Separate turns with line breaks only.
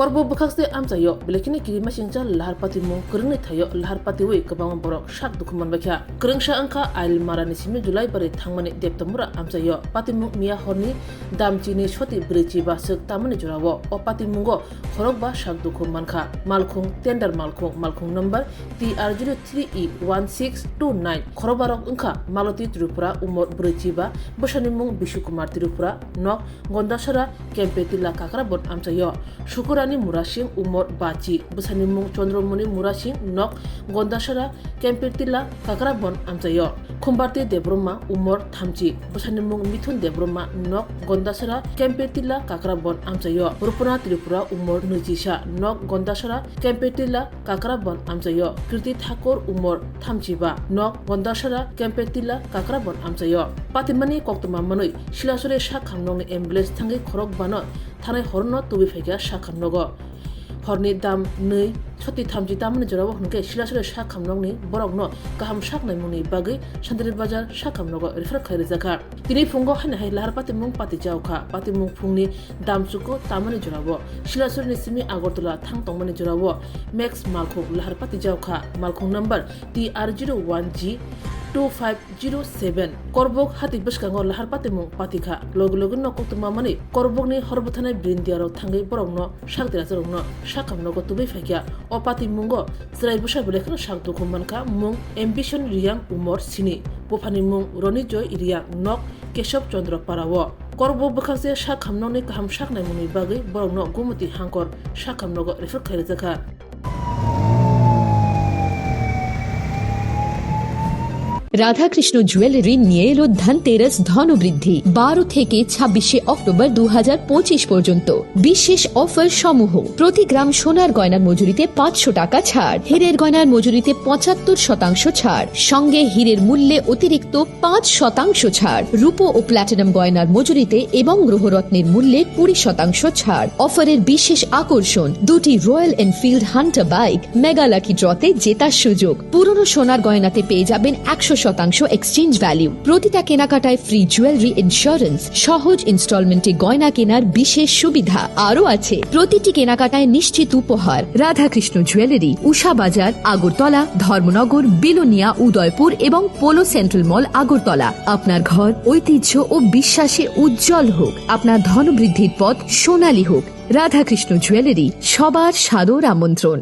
Korbo bakakse amsayo belekini kiri masingcha lahar patimu Kurungnwi Thaio lahar Patiwi kabang borok shak dukuman bakya Kurungsha angka ail marani simi Julai bari thangmani deptamura amsayo patimu miya horni damchini shoti brichi ba sek tamani jurawo o patimungo Khorokba shak dukuman kha malkhung tender malkhung number TR03E1629 Khorobarok angka Maloti Tripura umor brichi ba Boshanimung Bishukumar Tripura nok Gondasara Kempetila kakrabon amsayo Shukurani Murashing umor baci Busanimung Chondromuni Murashing nok Gondasara Kempetila kakrabon amsayo Kumbarte Debroma umor thamchi Busanimung Mithun Debroma nok Gondasara Kempetila kakrabon amsayo Rupuna Tripura umor nujisha nok Gondasara Kempetila kakrabon amsayo Kirti Thakur umor thamchiba nok Gondasara Kempetila kakrabon amsayo Patimani koktuma manoi Shilasore shakhamnongni ambulance thangi Khorokbano Thanai horno tubi fekya shakhamnogo Horni dam nei choti thamji tamani jorabo hunke shilasore shakhamnongni borokno kaham shaknai muni bagi Shandri Bazar shakhamnogo refer khairi zakha tini fungo hane hai lahar patimung pati jawkha patimung phungni damsuko tamani jorabo shilasore ni simi Agartala thang tongmani jorabo max malkhok lahar pati jawkha malkhong number TR01G 2507 Korbok hati bishkango lahar patimung patikha logo no koktuma mani Korbokni horbuthanai brindiaro thangai borokno shakdira jorokno shakamnogo tubai fakya o patimungo Chewrai busha belekno shakdu khumanka mung ambition riyang umor sini bofani mung Roni Joy iriya nok Keshob Chandra parawo Korbo bakakse shakamnoni kaham shaknai muni bagi borokno gumuti hangkor shakamnogo refer khairi zakha
Radhakrishna jewellery নিয়ে এলো ধনতেরাস ধনবৃদ্ধি 12 থেকে 26 October 2025 পর্যন্ত বিশেষ offer সমূহ প্রতি গ্রাম সোনার গয়নার মজুরিতে 500 টাকা ছাড় হীরের গয়নার মজুরিতে 75% ছাড় সঙ্গে হীরের মূল্যে অতিরিক্ত 5% ছাড় রূপো ও প্ল্যাটিনাম গয়নার মজুরিতে এবং গ্রহরত্নের মূল্যে 20% ছাড় অফারের বিশেষ আকর্ষণ দুটি Royal Enfield Hunter bike mega lucky ড্রতে জেতার সুযোগ পুরনো সোনার গয়নাতে পেয়ে যাবেন 100% এক্সচেঞ্জ ভ্যালু প্রতিটা কেনাকাটায় ফ্রি জুয়েলারি ইন্স্যুরেন্স সহজ ইনস্টলমেন্টে গয়না কেনার বিশেষ সুবিধা আরও আছে প্রতিটি কেনাকাটায় নিশ্চিত উপহার রাধাকৃষ্ণ জুয়েলারি উষা বাজার আগরতলা ধর্মনগর বিলোনিয়া উদয়পুর এবং পোলো সেন্ট্রাল মল আগরতলা আপনার ঘর ঐতিহ্য ও বিশ্বাসে উজ্জ্বল হোক আপনার ধনবৃদ্ধির পথ সোনালী হোক রাধাকৃষ্ণ জুয়েলারি সবার সাদর আমন্ত্রণ